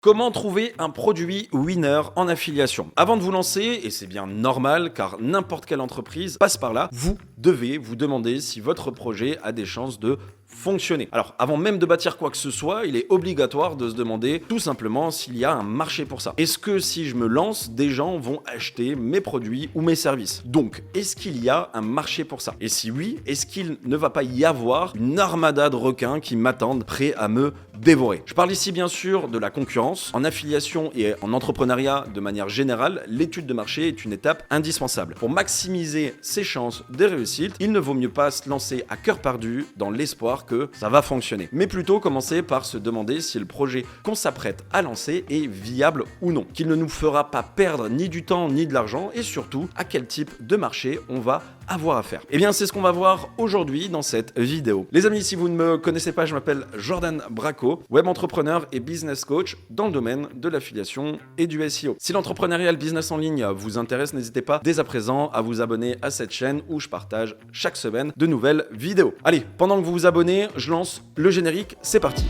Comment trouver un produit winner en affiliation? Avant de vous lancer, et c'est bien normal car n'importe quelle entreprise passe par là, vous devez vous demander si votre projet a des chances de fonctionner. Alors, avant même de bâtir quoi que ce soit, il est obligatoire de se demander tout simplement s'il y a un marché pour ça. Est-ce que si je me lance, des gens vont acheter mes produits ou mes services? Donc, est-ce qu'il y a un marché pour ça? Et si oui, est-ce qu'il ne va pas y avoir une armada de requins qui m'attendent prêts à me dévorer? Je parle ici bien sûr de la concurrence. En affiliation et en entrepreneuriat de manière générale, l'étude de marché est une étape indispensable. Pour maximiser ses chances de réussite, il ne vaut mieux pas se lancer à cœur perdu dans l'espoir que ça va fonctionner, mais plutôt commencer par se demander si le projet qu'on s'apprête à lancer est viable ou non, qu'il ne nous fera pas perdre ni du temps ni de l'argent, et surtout à quel type de marché on va avoir à faire. Et bien c'est ce qu'on va voir aujourd'hui dans cette vidéo. Les amis, si vous ne me connaissez pas, je m'appelle Jordan Braco, web entrepreneur et business coach dans le domaine de l'affiliation et du SEO. Si l'entrepreneuriat et le business en ligne vous intéressent, n'hésitez pas dès à présent à vous abonner à cette chaîne où je partage chaque semaine de nouvelles vidéos. Allez, pendant que vous vous abonnez, je lance le générique, c'est parti.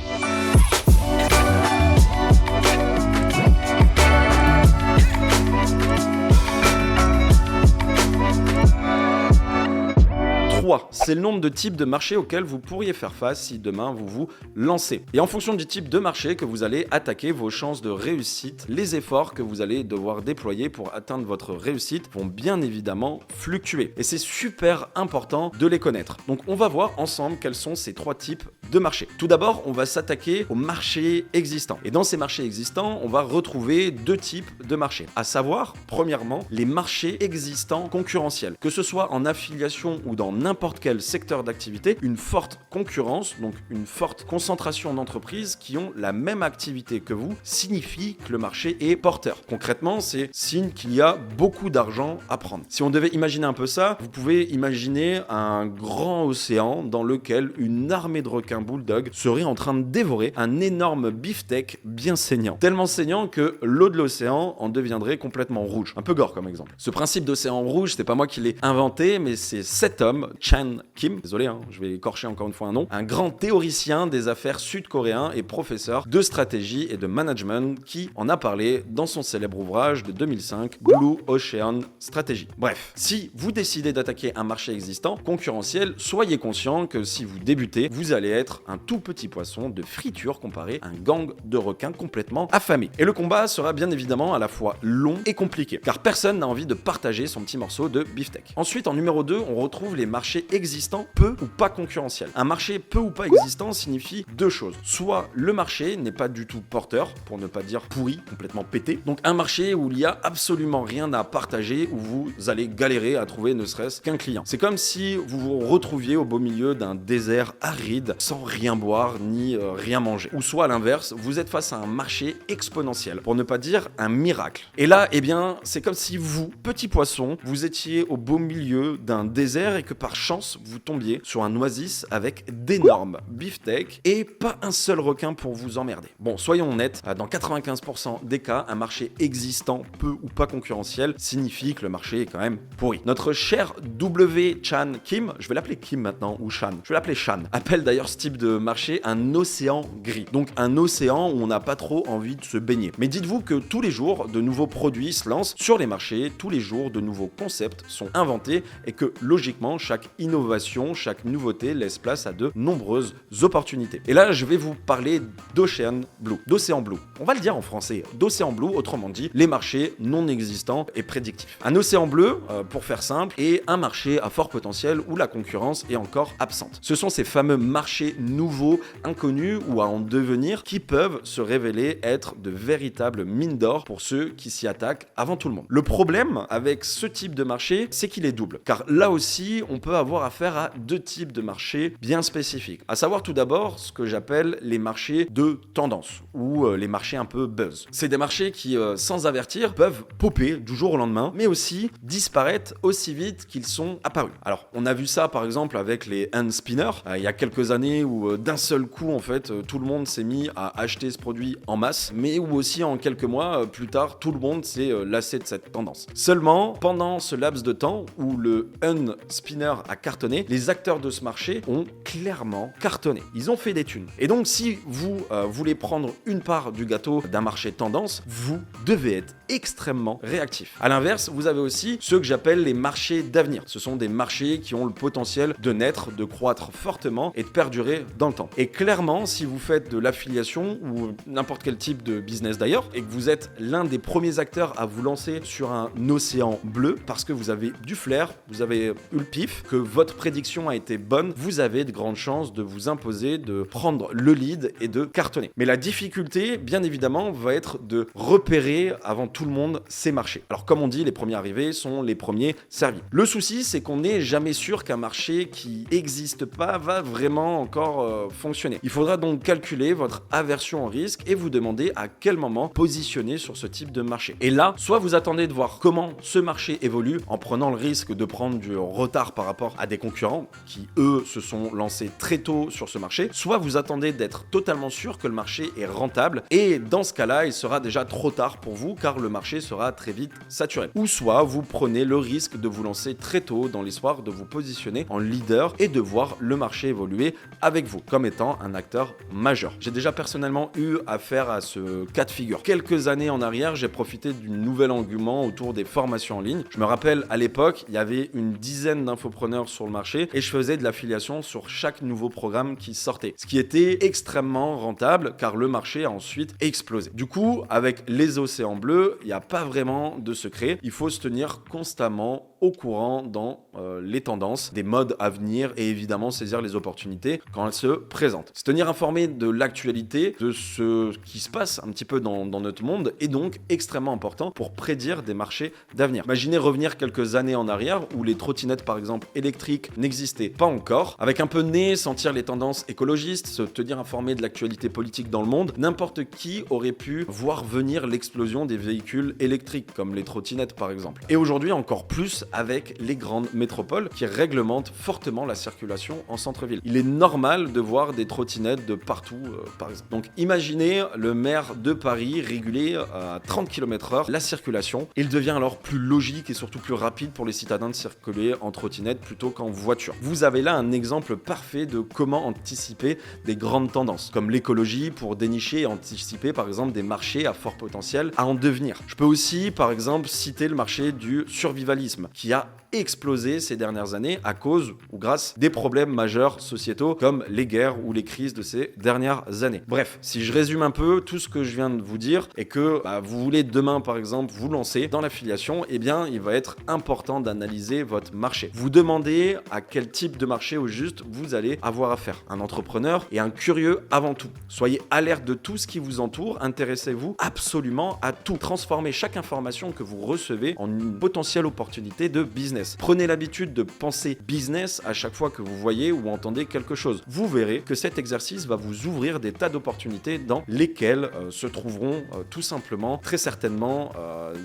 C'est le nombre de types de marchés auxquels vous pourriez faire face si demain vous vous lancez. Et en fonction du type de marché que vous allez attaquer, vos chances de réussite, les efforts que vous allez devoir déployer pour atteindre votre réussite vont bien évidemment fluctuer. Et c'est super important de les connaître. Donc on va voir ensemble quels sont ces trois types de marchés. Tout d'abord, on va s'attaquer aux marchés existants. Et dans ces marchés existants, on va retrouver deux types de marchés. À savoir, premièrement, les marchés existants concurrentiels. Que ce soit en affiliation ou dans n'importe quel secteur d'activité, une forte concurrence, donc une forte concentration d'entreprises qui ont la même activité que vous, signifie que le marché est porteur. Concrètement, c'est signe qu'il y a beaucoup d'argent à prendre. Si on devait imaginer un peu ça, vous pouvez imaginer un grand océan dans lequel une armée de requins bulldog serait en train de dévorer un énorme beefsteak bien saignant. Tellement saignant que l'eau de l'océan en deviendrait complètement rouge. Un peu gore comme exemple. Ce principe d'océan rouge, c'est pas moi qui l'ai inventé, mais c'est cet homme, Chan Kim, désolé, je vais écorcher encore une fois un nom, un grand théoricien des affaires sud-coréen et professeur de stratégie et de management qui en a parlé dans son célèbre ouvrage de 2005, Blue Ocean Strategy. Bref, si vous décidez d'attaquer un marché existant, concurrentiel, soyez conscient que si vous débutez, vous allez être un tout petit poisson de friture comparé à un gang de requins complètement affamés. Et le combat sera bien évidemment à la fois long et compliqué, car personne n'a envie de partager son petit morceau de beefsteak. Ensuite, en numéro 2, on retrouve les marchés existants peu ou pas concurrentiels. Un marché peu ou pas existant signifie deux choses. Soit le marché n'est pas du tout porteur, pour ne pas dire pourri, complètement pété. Donc un marché où il n'y a absolument rien à partager, où vous allez galérer à trouver ne serait-ce qu'un client. C'est comme si vous vous retrouviez au beau milieu d'un désert aride, sans rien boire ni rien manger. Ou soit à l'inverse, vous êtes face à un marché exponentiel, pour ne pas dire un miracle. Et là, eh bien, c'est comme si vous, petit poisson, vous étiez au beau milieu d'un désert et que par chance, vous tombiez sur un oasis avec d'énormes beefsteaks et pas un seul requin pour vous emmerder. Bon, soyons honnêtes, dans 95% des cas, un marché existant, peu ou pas concurrentiel, signifie que le marché est quand même pourri. Notre cher W. Chan Kim, je vais l'appeler Kim maintenant, ou Chan, je vais l'appeler Chan, appelle d'ailleurs ce type de marché un océan gris. Donc un océan où on n'a pas trop envie de se baigner. Mais dites-vous que tous les jours, de nouveaux produits se lancent sur les marchés, tous les jours, de nouveaux concepts sont inventés et que logiquement, chaque innovation, chaque nouveauté laisse place à de nombreuses opportunités. Et là, je vais vous parler d'Ocean Blue. On va le dire en français, d'Océan Blue, autrement dit, les marchés non existants et prédictifs. Un océan bleu, pour faire simple, est un marché à fort potentiel où la concurrence est encore absente. Ce sont ces fameux marchés nouveaux, inconnus ou à en devenir qui peuvent se révéler être de véritables mines d'or pour ceux qui s'y attaquent avant tout le monde. Le problème avec ce type de marché, c'est qu'il est double. Car là aussi, on peut avoir affaire à deux types de marchés bien spécifiques. À savoir tout d'abord ce que j'appelle les marchés de tendance ou les marchés un peu buzz. C'est des marchés qui, sans avertir, peuvent popper du jour au lendemain, mais aussi disparaître aussi vite qu'ils sont apparus. Alors, on a vu ça par exemple avec les hand spinners il y a quelques années où d'un seul coup, en fait, tout le monde s'est mis à acheter ce produit en masse, mais où aussi en quelques mois plus tard, tout le monde s'est lassé de cette tendance. Seulement, pendant ce laps de temps où le hand spinner a cartonné, années, les acteurs de ce marché ont clairement cartonné. Ils ont fait des thunes. Et donc, si vous voulez prendre une part du gâteau d'un marché tendance, vous devez être extrêmement réactif. À l'inverse, vous avez aussi ceux que j'appelle les marchés d'avenir. Ce sont des marchés qui ont le potentiel de naître, de croître fortement et de perdurer dans le temps. Et clairement, si vous faites de l'affiliation ou n'importe quel type de business d'ailleurs, et que vous êtes l'un des premiers acteurs à vous lancer sur un océan bleu, parce que vous avez du flair, vous avez eu le pif, que votre prédiction a été bonne, vous avez de grandes chances de vous imposer, de prendre le lead et de cartonner. Mais la difficulté, bien évidemment, va être de repérer avant tout le monde ces marchés. Alors comme on dit, les premiers arrivés sont les premiers servis. Le souci, c'est qu'on n'est jamais sûr qu'un marché qui n'existe pas va vraiment encore fonctionner. Il faudra donc calculer votre aversion au risque et vous demander à quel moment positionner sur ce type de marché. Et là, soit vous attendez de voir comment ce marché évolue en prenant le risque de prendre du retard par rapport à des concurrents qui, eux, se sont lancés très tôt sur ce marché, soit vous attendez d'être totalement sûr que le marché est rentable et dans ce cas-là, il sera déjà trop tard pour vous car le marché sera très vite saturé. Ou soit vous prenez le risque de vous lancer très tôt dans l'espoir de vous positionner en leader et de voir le marché évoluer avec vous comme étant un acteur majeur. J'ai déjà personnellement eu affaire à ce cas de figure. Quelques années en arrière, j'ai profité d'un nouvel engouement autour des formations en ligne. Je me rappelle à l'époque, il y avait une dizaine d'infopreneurs sur le marché et je faisais de l'affiliation sur chaque nouveau programme qui sortait. Ce qui était extrêmement rentable car le marché a ensuite explosé. Du coup, avec les océans bleus, il n'y a pas vraiment de secret. Il faut se tenir constamment au courant dans les tendances, des modes à venir et évidemment saisir les opportunités quand elles se présentent. Se tenir informé de l'actualité, de ce qui se passe un petit peu dans notre monde est donc extrêmement important pour prédire des marchés d'avenir. Imaginez revenir quelques années en arrière où les trottinettes par exemple électriques n'existaient pas encore. Avec un peu de nez, sentir les tendances écologistes, se tenir informé de l'actualité politique dans le monde, n'importe qui aurait pu voir venir l'explosion des véhicules électriques comme les trottinettes par exemple. Et aujourd'hui encore plus avec les grandes métropoles qui réglementent fortement la circulation en centre-ville. Il est normal de voir des trottinettes de partout, par exemple. Donc imaginez le maire de Paris réguler à 30 km/h la circulation. Il devient alors plus logique et surtout plus rapide pour les citadins de circuler en trottinette plutôt qu'en voiture. Vous avez là un exemple parfait de comment anticiper des grandes tendances, comme l'écologie pour dénicher et anticiper par exemple des marchés à fort potentiel à en devenir. Je peux aussi par exemple citer le marché du survivalisme qui a explosé ces dernières années à cause ou grâce des problèmes majeurs sociétaux comme les guerres ou les crises de ces dernières années. Bref, si je résume un peu tout ce que je viens de vous dire et que vous voulez demain par exemple vous lancer dans l'affiliation, eh bien il va être important d'analyser votre marché. Vous demandez à quel type de marché au juste vous allez avoir affaire. Un entrepreneur et un curieux avant tout. Soyez alerte de tout ce qui vous entoure, intéressez-vous absolument à tout. Transformez chaque information que vous recevez en une potentielle opportunité de business. Prenez l'habitude de penser business à chaque fois que vous voyez ou entendez quelque chose. Vous verrez que cet exercice va vous ouvrir des tas d'opportunités dans lesquelles se trouveront tout simplement, très certainement,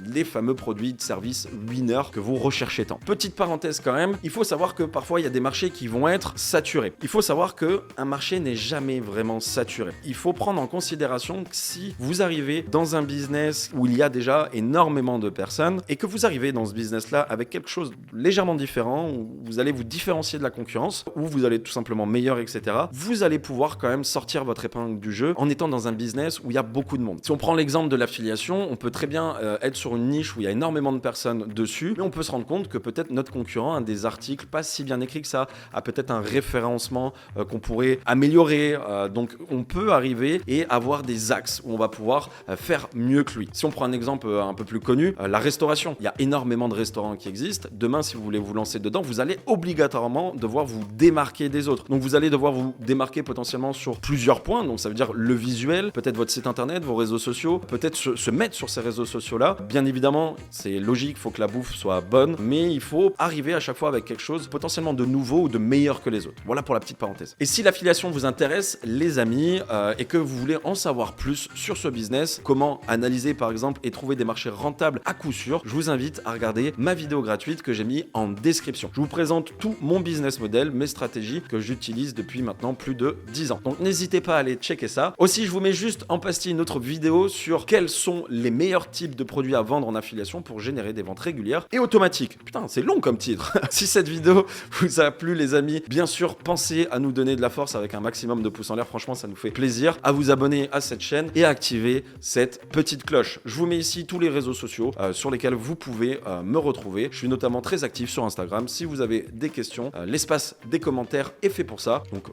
les fameux produits de services winners que vous recherchez tant. Petite parenthèse quand même, il faut savoir que parfois il y a des marchés qui vont être saturés. Il faut savoir qu'un marché n'est jamais vraiment saturé. Il faut prendre en considération que si vous arrivez dans un business où il y a déjà énormément de personnes et que vous arrivez dans ce business-là avec quelque chose légèrement différent, où vous allez vous différencier de la concurrence, où vous allez tout simplement meilleur, etc., vous allez pouvoir quand même sortir votre épingle du jeu en étant dans un business où il y a beaucoup de monde. Si on prend l'exemple de l'affiliation, on peut très bien être sur une niche où il y a énormément de personnes dessus, mais on peut se rendre compte que peut-être notre concurrent a des articles pas si bien écrits que ça, a peut-être un référencement qu'on pourrait améliorer, donc on peut arriver et avoir des axes où on va pouvoir faire mieux que lui. Si on prend un exemple un peu plus connu, la restauration, il y a énormément de restaurants qui existent. Demain, si vous voulez vous lancer dedans, vous allez obligatoirement devoir vous démarquer des autres. Donc vous allez devoir vous démarquer potentiellement sur plusieurs points, donc ça veut dire le visuel, peut-être votre site internet, vos réseaux sociaux, peut-être se mettre sur ces réseaux sociaux-là. Bien évidemment, c'est logique, il faut que la bouffe soit bonne, mais il faut arriver à chaque fois avec quelque chose potentiellement de nouveau ou de meilleur que les autres. Voilà pour la petite parenthèse. Et si l'affiliation vous intéresse, les amis, et que vous voulez en savoir plus sur ce business, comment analyser par exemple et trouver des marchés rentables à coup sûr, je vous invite à regarder ma vidéo gratuite que j'ai mis en description. Je vous présente tout mon business model, mes stratégies que j'utilise depuis maintenant plus de 10 ans. Donc n'hésitez pas à aller checker ça. Aussi, je vous mets juste en pastille une autre vidéo sur quels sont les meilleurs types de produits à vendre en affiliation pour générer des ventes régulières et automatiques. Putain, c'est long comme titre. Si cette vidéo vous a plu, les amis, bien sûr, pensez à nous donner de la force avec un maximum de pouces en l'air. Franchement, ça nous fait plaisir. À vous abonner à cette chaîne et à activer cette petite cloche. Je vous mets ici tous les réseaux sociaux sur lesquels vous pouvez me retrouver. Je suis notamment très actif sur Instagram. Si vous avez des questions, l'espace des commentaires est fait pour ça. Donc,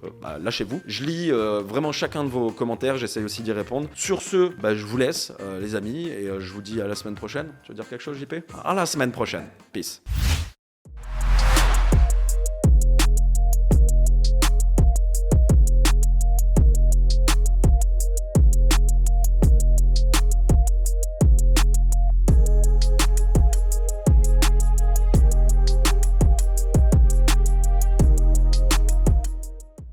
lâchez-vous. Je lis vraiment chacun de vos commentaires. J'essaye aussi d'y répondre. Sur ce, je vous laisse, les amis, et je vous dis à la semaine prochaine. Tu veux dire quelque chose, JP? À la semaine prochaine. Peace.